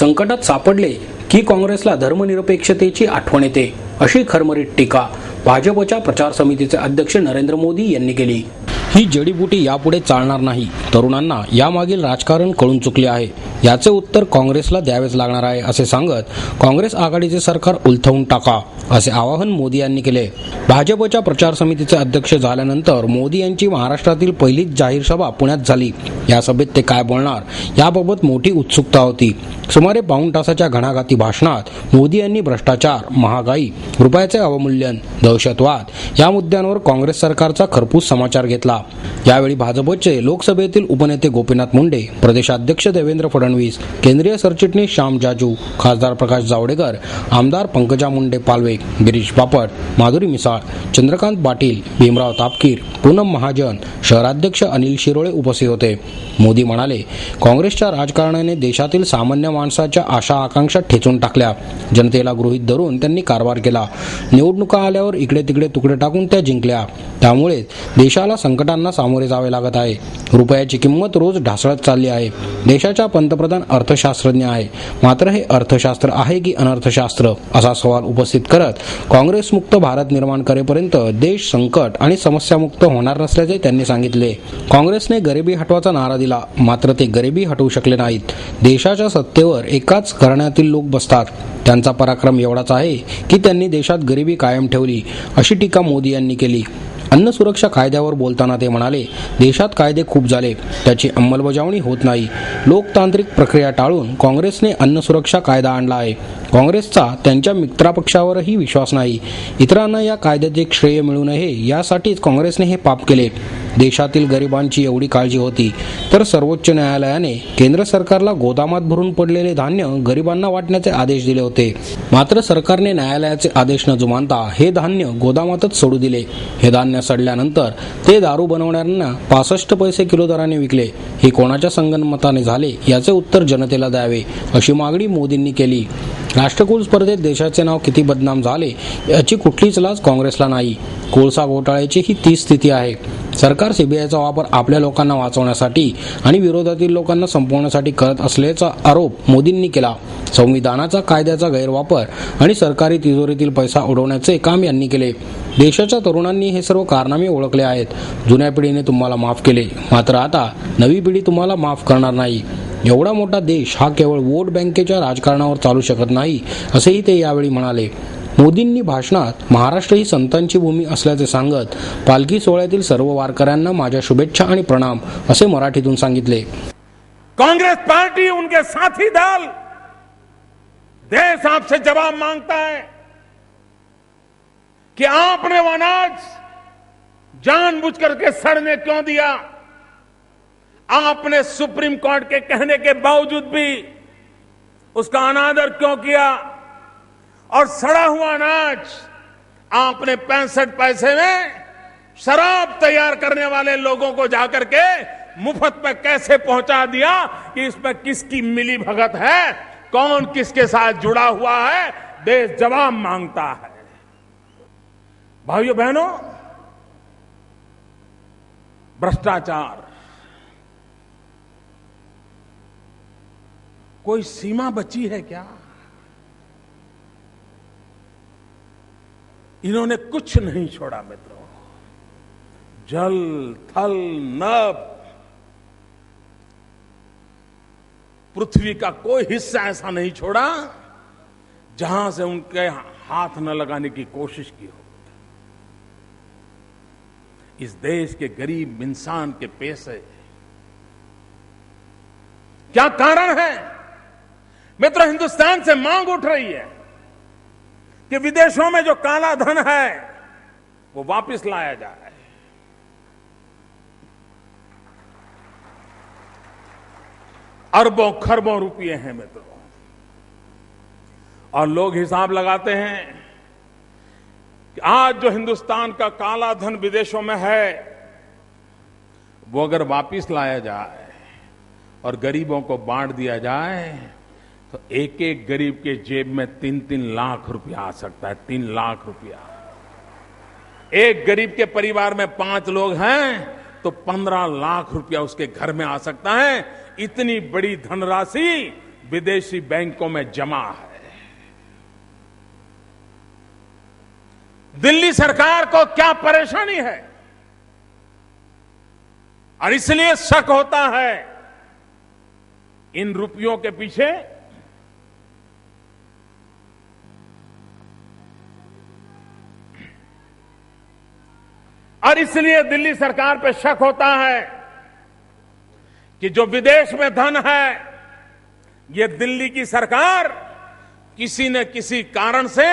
संकटात सापडले की काँग्रेसला धर्मनिरपेक्षतेची आठवण येते, अशी खरमरीत टीका भाजपच्या प्रचार समितीचे अध्यक्ष नरेंद्र मोदी यांनी केली. ही जडीबुटी यापुढे चालणार नाही. तरुणांना यामागील राजकारण कळून चुकले आहे. याचे उत्तर काँग्रेसला द्यावेच लागणार आहे, असे सांगत काँग्रेस आघाडीचे सरकार उलथवून टाका, असे आवाहन मोदी यांनी केले. भाजपच्या प्रचार समितीचे अध्यक्ष झाल्यानंतर मोदी यांची महाराष्ट्रातील पहिलीच जाहीर सभा पुण्यात झाली. या सभेत ते काय बोलणार याबाबत मोठी उत्सुकता होती. सुमारे पाऊण तासाच्या घणाघाती भाषणात मोदी यांनी भ्रष्टाचार, महागाई, रुपयाचे अवमूल्यन, दहशतवाद या मुद्द्यांवर काँग्रेस सरकारचा खरपूस समाचार घेतला. यावेळी भाजपचे लोकसभेतील उपनेते गोपीनाथ मुंडे, प्रदेशाध्यक्ष देवेंद्र फडणवीस, केंद्रीय सरचिटणीस श्याम जाजू, खासदार प्रकाश जावडेकर, आमदार पंकजा मुंडे पालवे, गिरीश बापट, माधुरी मिसाळ, चंद्रकांत पाटील, भीमराव तापकीर, पूनम महाजन, शहराध्यक्ष अनिल शिरोळे उपस्थित होते. मोदी म्हणाले, काँग्रेसच्या राजकारणाने देशातील सामान्य माणसाच्या आशा आकांक्षा ठेचून टाकल्या. जनतेला गृहीत धरून त्यांनी कारभार केला. निवडणुका आल्यावर इकडे तिकडे तुकडे टाकून त्या जिंकल्या. त्यामुळे देशाला संकटांना सामोरे जावे लागत आहे. रुपयाची किंमत रोज ढासळत चालली आहे. देशाच्या पंतप्रधान अर्थशास्त्रज्ञ आहे, मात्र हे अर्थशास्त्र आहे की अनर्थशास्त्र, असा सवाल उपस्थित करत काँग्रेस मुक्त भारत निर्माण करेपर्यंत देश संकट आणि समस्यामुक्त होणार नसल्याचे त्यांनी सांगितले. काँग्रेसने गरिबी हटवाचा नारा दिला, मात्र ते गरिबी हटवू शकले नाहीत. देशाच्या सत्तेवर एकाच घराण्यातील लोक बसतात. त्यांचा पराक्रम एवढाच आहे की त्यांनी देशात गरिबी कायम ठेवली, अशी टीका मोदी यांनी केली. अन्न सुरक्षा कायद्यावर बोलताना ते म्हणाले, देशात कायदे खूप झाले, त्याची अंमलबजावणी होत नाही. लोकतांत्रिक प्रक्रिया टाळून काँग्रेसने अन्न सुरक्षा कायदा आणला आहे. काँग्रेसचा त्यांच्या मित्रपक्षावरही विश्वास नाही. इतरांना या कायद्याचे श्रेय मिळू नये यासाठीच काँग्रेसने हे पाप केले. देशातील गरिबांची एवढी काळजी होती तर सर्वोच्च न्यायालयाने केंद्र सरकारला गोदामात भरून पडलेले धान्य गरिबांना वाटण्याचे आदेश दिले होते. मात्र सरकारने न्यायालयाचे आदेश न जुमानता हे धान्य गोदामातच सोडू दिले. हे धान्य सडल्यानंतर ते दारू बनवणाऱ्यांना 65 पैसे किलो दराने विकले. हे कोणाच्या संगनमताने झाले याचे उत्तर जनतेला द्यावे, अशी मागणी मोदींनी केली. राष्ट्रकुल स्पर्धेत देशाचे नाव किती बदनाम झाले याची कुठलीच लाज काँग्रेसला नाही. कोळसा घोटाळ्याची ही तीच स्थिती आहे. सरकार सीबीआयचा वापर आपल्या लोकांना वाचवण्यासाठी आणि विरोधातील लोकांना संपवण्यासाठी करत असल्याचा आरोप मोदींनी केला. संविधानाचा कायद्याचा गैरवापर आणि सरकारी तिजोरीतील पैसा उडवण्याचे काम यांनी केले. देशाच्या तरुणांनी हे सर्व कारनामे ओळखले आहेत. जुन्या पिढीने तुम्हाला माफ केले, मात्र आता नवी पिढी तुम्हाला माफ करणार नाही. एवढा मोठा देश हा केवळ वोट बँकेच्या राजकारणावर चालू शकत नाही, असेही ते यावेळी म्हणाले. मोदींनी भाषणात महाराष्ट्र ही संतांची भूमी असल्याचे सांगत पालखी सोहळ्यातील सर्व वारकऱ्यांना माझ्या शुभेच्छा आणि प्रणाम असे मराठीतून सांगितले. कांग्रेस पार्टी, उनके साथी दल, देश आपसे जवाब मांगता है कि आपने वो अनाज जानबूझ करके सड़ने क्यों दिया? आपने सुप्रीम कोर्ट के कहने के बावजूद भी उसका अनादर क्यों किया? और सड़ा हुआ अनाज आपने 65 पैसे में शराब तैयार करने वाले लोगों को जाकर के मुफ्त में कैसे पहुंचा दिया कि इसमें किसकी मिली भगत है, कौन किसके साथ जुड़ा हुआ है? देश जवाब मांगता है. भाइयों बहनों, भ्रष्टाचार कोई सीमा बची है क्या? इन्होंने कुछ नहीं छोड़ा मित्रों. जल, थल, नभ, पृथ्वी का कोई हिस्सा ऐसा नहीं छोड़ा जहां से उनके हाथ न लगाने की कोशिश की हो. इस देश के गरीब इंसान के पैसे क्या कारण है? मित्रों, हिंदुस्तान से मांग उठ रही है कि विदेशों में जो काला धन है वो वापस लाया जाए. अरबों खरबों रुपये हैं मित्रों, और लोग हिसाब लगाते हैं कि आज जो हिंदुस्तान का काला धन विदेशों में है वो अगर वापस लाया जाए और गरीबों को बांट दिया जाए तो एक एक गरीब के जेब में 3-3 लाख रुपया आ सकता है. 3 लाख रुपया. एक गरीब के परिवार में 5 लोग हैं तो 15 लाख रुपया उसके घर में आ सकता है. इतनी बड़ी धनराशि विदेशी बैंकों में जमा है। दिल्ली सरकार को क्या परेशानी है, और इसलिए शक होता है इन रुपयों के पीछे और इसलिए दिल्ली सरकार पे शक होता है कि जो विदेश में धन है, ये दिल्ली की सरकार किसी न किसी कारण से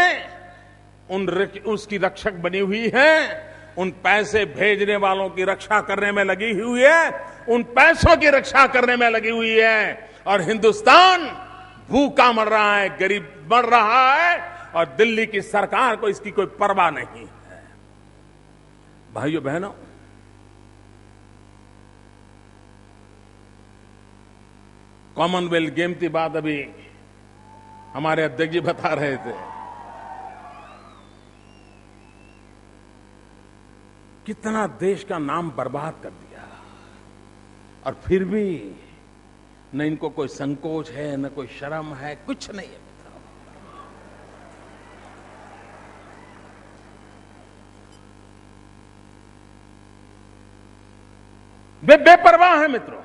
उसकी रक्षक बनी हुई है, उन पैसे भेजने वालों की रक्षा करने में लगी हुई है, उन पैसों की रक्षा करने में लगी हुई है, और हिंदुस्तान भूखा मर रहा है, गरीब मर रहा है, और दिल्ली की सरकार को इसकी कोई परवाह नहीं है। भाइयों बहनों, कॉमनवेल्थ गेम की बात अभी हमारे अध्यक्ष जी बता रहे थे। कितना देश का नाम बर्बाद कर दिया, और फिर भी न इनको कोई संकोच है, न कोई शर्म है, कुछ नहीं है। वे बेपरवाह है मित्रों।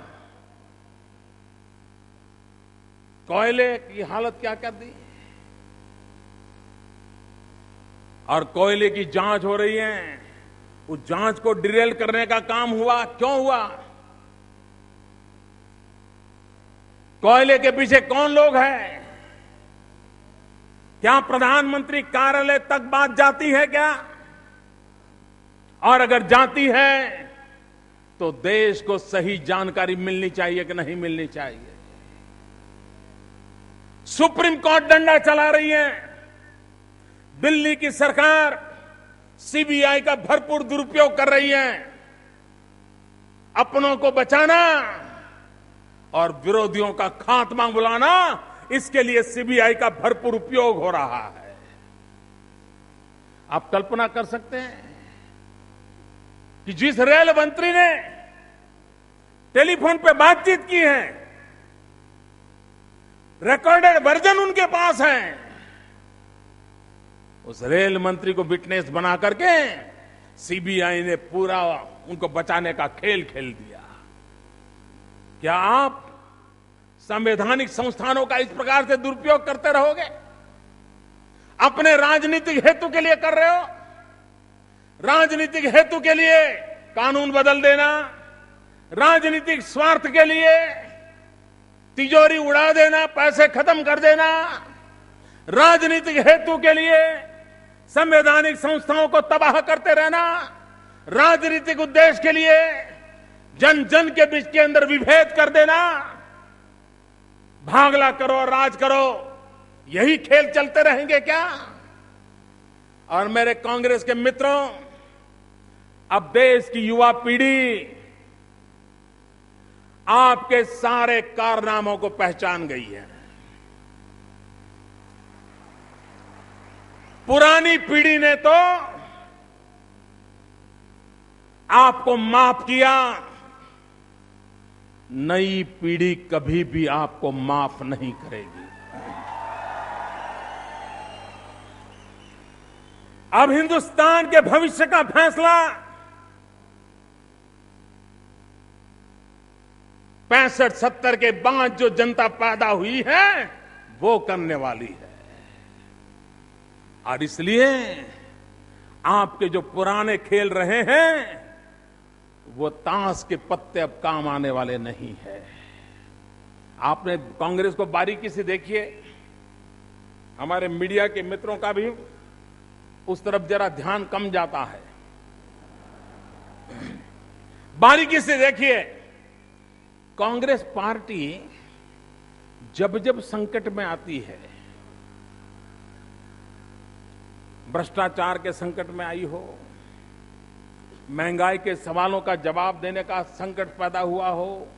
कोयले की हालत क्या कर दी, और कोयले की जांच हो रही है, उस जांच को डिरेल करने का काम हुआ। क्यों हुआ? कोयले के पीछे कौन लोग हैं? क्या प्रधानमंत्री कार्यालय तक बात जाती है क्या? और अगर जाती है तो देश को सही जानकारी मिलनी चाहिए कि नहीं मिलनी चाहिए? सुप्रीम कोर्ट डंडा चला रही है, दिल्ली की सरकार सीबीआई का भरपूर दुरुपयोग कर रही है। अपनों को बचाना और विरोधियों का खात्मा बुलाना, इसके लिए सीबीआई का भरपूर उपयोग हो रहा है। आप कल्पना कर सकते हैं कि जिस रेल मंत्री ने टेलीफोन पे बातचीत की है, रिकॉर्डेड वर्जन उनके पास है, उस रेल मंत्री को विटनेस बना करके सीबीआई ने पूरा उनको बचाने का खेल खेल दिया। क्या आप संवैधानिक संस्थानों का इस प्रकार से दुरुपयोग करते रहोगे? अपने राजनीतिक हेतु के लिए कर रहे हो। राजनीतिक हेतु के लिए कानून बदल देना, राजनीतिक स्वार्थ के लिए तिजोरी उड़ा देना, पैसे खत्म कर देना, राजनीतिक हेतु के लिए संवैधानिक संस्थाओं को तबाह करते रहना, राजनीतिक उद्देश्य के लिए जन जन के बीच के अंदर विभेद कर देना, भागला करो, राज करो, यही खेल चलते रहेंगे क्या? और मेरे कांग्रेस के मित्रों, अब देश की युवा पीढ़ी आपके सारे कारनामों को पहचान गई है। पुरानी पीढ़ी ने तो आपको माफ किया, नई पीढ़ी कभी भी आपको माफ नहीं करेगी। अब हिंदुस्तान के भविष्य का फैसला 65-70 के बाद जो जनता पैदा हुई है वो करने वाली है। और इसलिए आपके जो पुराने खेल रहे हैं वो ताश के पत्ते अब काम आने वाले नहीं है। आपने कांग्रेस को बारीकी से देखिए, हमारे मीडिया के मित्रों का भी उस तरफ जरा ध्यान कम जाता है। बारीकी से देखिए, कांग्रेस पार्टी जब जब संकट में आती है, भ्रष्टाचार के संकट में आई हो, महंगाई के सवालों का जवाब देने का संकट पैदा हुआ हो,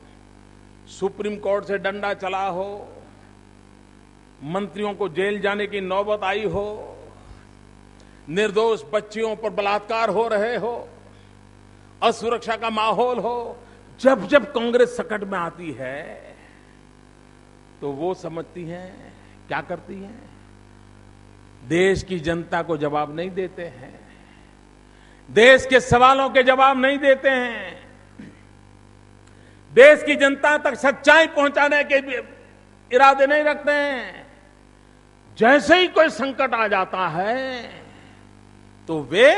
सुप्रीम कोर्ट से डंडा चला हो, मंत्रियों को जेल जाने की नौबत आई हो, निर्दोष बच्चियों पर बलात्कार हो रहे हो, असुरक्षा का माहौल हो, जब जब कांग्रेस संकट में आती है तो वो समझती हैं, क्या करती हैं, देश की जनता को जवाब नहीं देते हैं, देश के सवालों के जवाब नहीं देते हैं, देश की जनता तक सच्चाई पहुंचाने के इरादे नहीं रखते हैं। जैसे ही कोई संकट आ जाता है तो वे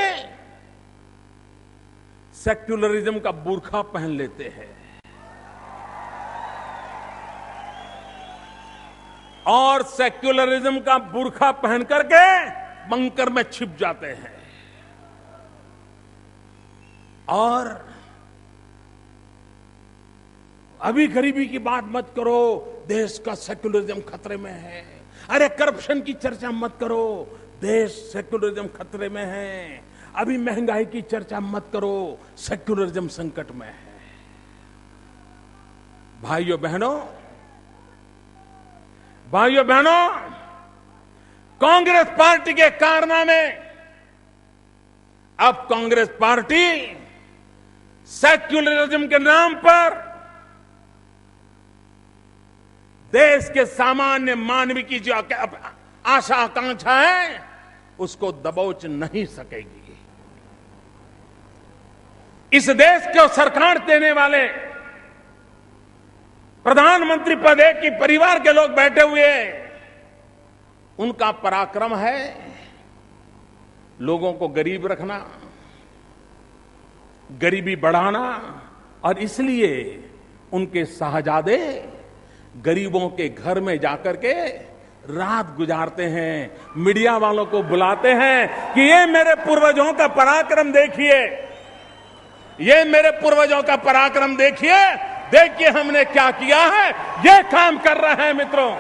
सेक्युलरिज्म का बुर्खा पहन लेते हैं और सेक्युलरिज्म का बुर्खा पहन करके बंकर में छिप जाते हैं और अभी गरीबी की बात मत करो, देश का सेक्युलरिज्म खतरे में है। अरे करप्शन की चर्चा मत करो, देश सेक्युलरिज्म खतरे में है। अभी महंगाई की चर्चा मत करो, सेक्युलरिज्म संकट में है। भाइयों बहनों, कांग्रेस पार्टी के कारनामे, अब कांग्रेस पार्टी सेक्युलरिज्म के नाम पर देश के सामान्य मानव की जो आशा आकांक्षा है उसको दबोच नहीं सकेगी। इस देश को सरकार देने वाले प्रधानमंत्री पद की परिवार के लोग बैठे हुए, उनका पराक्रम है लोगों को गरीब रखना, गरीबी बढ़ाना, और इसलिए उनके साहजादे गरीबों के घर में जाकर के रात गुजारते हैं, मीडिया वालों को बुलाते हैं कि ये मेरे पूर्वजों का पराक्रम देखिए, ये मेरे पूर्वजों का पराक्रम देखिए, देखिए हमने क्या किया है, ये काम कर रहे हैं। मित्रों,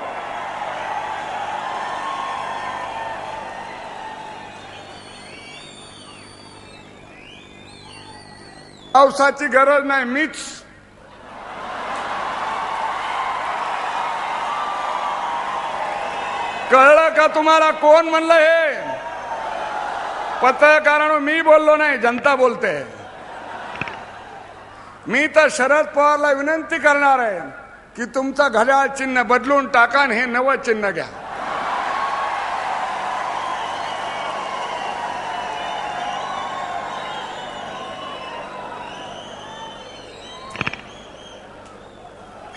पावसाची गरज नाही, मीच कळलं का तुम्हाला? कोण म्हणलं हे? पत्रकारांनो, मी बोललो नाही, जनता बोलते. मी तर शरद पवारला विनंती करणार आहे की तुमचा घड्याळ चिन्ह बदलून टाका आणि हे नवं चिन्ह घ्या.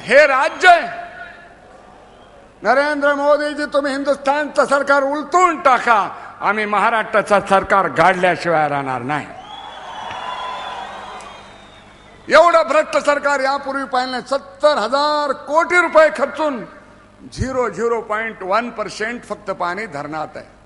हे राज्य आहे. नरेंद्र मोदीजी, तुम्ही हिंदुस्थानचं सरकार उलटून टाका, आम्ही महाराष्ट्राचं सरकार गाडल्याशिवाय राहणार नाही. एवढं भ्रष्ट सरकार यापूर्वी पाहिलं. 70,000 कोटी रुपये खर्चून 0.1% फक्त पाणी धरणात आहे.